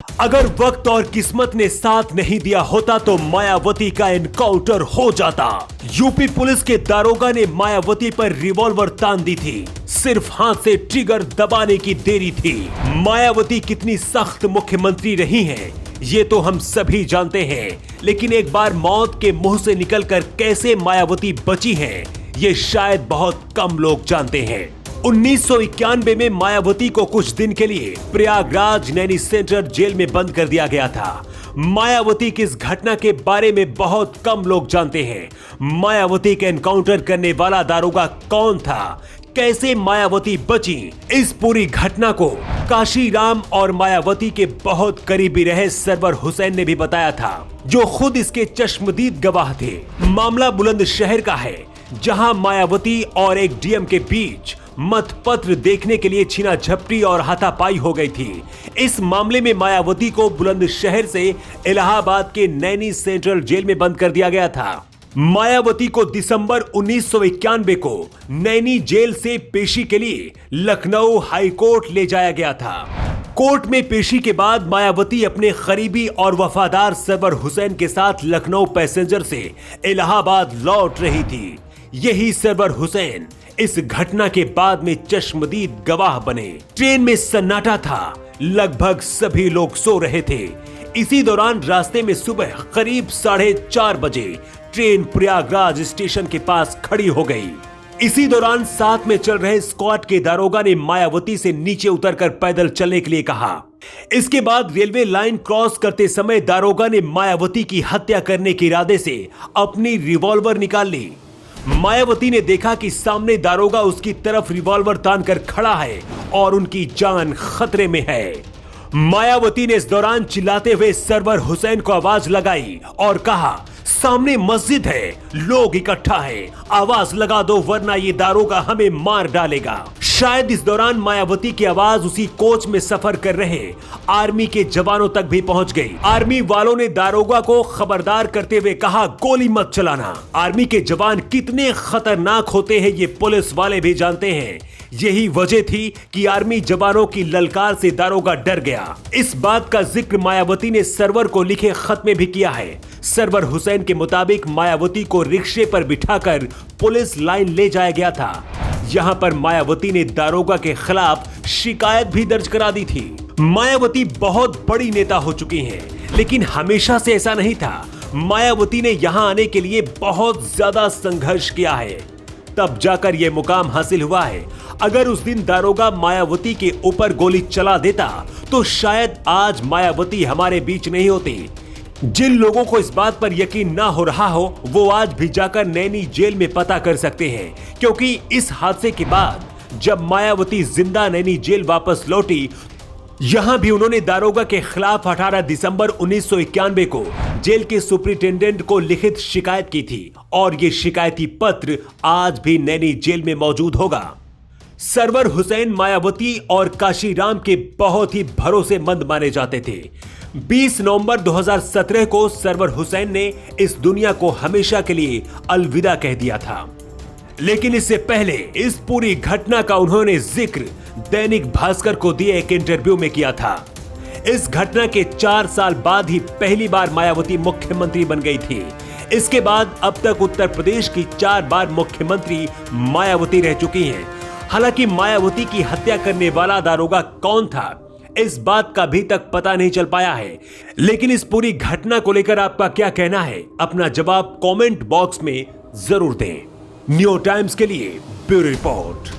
अगर वक्त और किस्मत ने साथ नहीं दिया होता तो मायावती का एनकाउंटर हो जाता। यूपी पुलिस के दारोगा ने मायावती पर रिवॉल्वर तान दी थी, सिर्फ हाथ से ट्रिगर दबाने की देरी थी। मायावती कितनी सख्त मुख्यमंत्री रही हैं, ये तो हम सभी जानते हैं, लेकिन एक बार मौत के मुंह से निकलकर कैसे मायावती बची हैं, ये शायद बहुत कम लोग जानते हैं। 1991 में मायावती को कुछ दिन के लिए प्रयागराज नैनी सेंट्रल जेल में बंद कर दिया गया था। मायावती की इस घटना के बारे में बहुत कम लोग जानते हैं। मायावती के एनकाउंटर करने वाला दारोगा कौन था, कैसे मायावती बची, इस पूरी घटना को काशीराम और मायावती के बहुत करीबी रहे सरवर हुसैन ने भी बताया था, जो खुद इसके चश्मदीद गवाह थे। मामला बुलंदशहर का है, जहां मायावती और एक डीएम के बीच मतपत्र देखने के लिए छीना झपटी और हाथापाई हो गई थी। इस मामले में मायावती को बुलंदशहर से इलाहाबाद के नैनी सेंट्रल जेल में बंद कर दिया गया था। मायावती को दिसंबर 1991 को नैनी जेल से पेशी के लिए लखनऊ हाई कोर्ट ले जाया गया था। कोर्ट में पेशी के बाद मायावती अपने करीबी और वफादार सरवर हुसैन के साथ लखनऊ पैसेंजर से इलाहाबाद लौट रही थी। यही सरवर हुसैन इस घटना के बाद में चश्मदीद गवाह बने। ट्रेन में सन्नाटा था, लगभग सभी लोग सो रहे थे। इसी दौरान रास्ते में सुबह करीब 4:30 बजे ट्रेन प्रयागराज स्टेशन के पास खड़ी हो गई। इसी दौरान साथ में चल रहे स्क्वाड के दारोगा ने मायावती से नीचे उतरकर पैदल चलने के लिए कहा। इसके बाद रेलवे लाइन क्रॉस करते समय दारोगा ने मायावती की हत्या करने के इरादे से अपनी रिवॉल्वर निकाल ली। मायावती ने देखा कि सामने दारोगा उसकी तरफ रिवॉल्वर तानकर खड़ा है और उनकी जान खतरे में है। मायावती ने इस दौरान चिल्लाते हुए सरवर हुसैन को आवाज लगाई और कहा, सामने मस्जिद है, लोग इकट्ठा हैं, आवाज लगा दो वरना ये दारोगा हमें मार डालेगा। शायद इस दौरान मायावती की आवाज उसी कोच में सफर कर रहे आर्मी के जवानों तक भी पहुंच गई। आर्मी वालों ने दारोगा को खबरदार करते हुए कहा, गोली मत चलाना। आर्मी के जवान कितने खतरनाक होते हैं ये पुलिस वाले भी जानते हैं। यही वजह थी कि आर्मी जवानों की ललकार से दारोगा डर गया। इस बात का जिक्र मायावती ने सरवर को लिखे खत में भी किया है। सरवर हुसैन के मुताबिक मायावती को रिक्शे पर बिठाकर पुलिस लाइन ले जाया गया था। यहाँ पर मायावती ने दारोगा के खिलाफ शिकायत भी दर्ज करा दी थी। मायावती बहुत बड़ी नेता हो चुकी हैं, लेकिन हमेशा से ऐसा नहीं था। मायावती ने यहाँ आने के लिए बहुत ज्यादा संघर्ष किया है, तब जाकर यह मुकाम हासिल हुआ है। अगर उस दिन दारोगा मायावती के ऊपर गोली चला देता तो शायद आज मायावती हमारे बीच नहीं होती। जिन लोगों को इस बात पर यकीन ना हो रहा हो वो आज भी जाकर नैनी जेल में पता कर सकते हैं, क्योंकि इस हादसे के बाद जब मायावती जिंदा नैनी जेल वापस लौटी, यहां भी उन्होंने दारोगा के खिलाफ 18 दिसंबर 1991 को जेल के सुपरिटेंडेंट को लिखित शिकायत की थी और ये शिकायती पत्र आज भी नैनी जेल में मौजूद होगा। सरवर हुसैन मायावती और काशीराम के बहुत ही भरोसेमंद माने जाते थे। 20 नवंबर 2017 को सरवर हुसैन ने इस दुनिया को हमेशा के लिए अलविदा कह दिया था, लेकिन इससे पहले इस पूरी घटना का उन्होंने जिक्र दैनिक भास्कर को दिए एक इंटरव्यू में किया था। इस घटना के 4 साल बाद ही पहली बार मायावती मुख्यमंत्री बन गई थी। इसके बाद अब तक उत्तर प्रदेश की 4 बार मुख्यमंत्री मायावती रह चुकी हैं। हालांकि मायावती की हत्या करने वाला दारोगा कौन था, इस बात का अभी तक पता नहीं चल पाया है। लेकिन इस पूरी घटना को लेकर आपका क्या कहना है, अपना जवाब कमेंट बॉक्स में जरूर दें। न्यू टाइम्स के लिए ब्यूरो रिपोर्ट।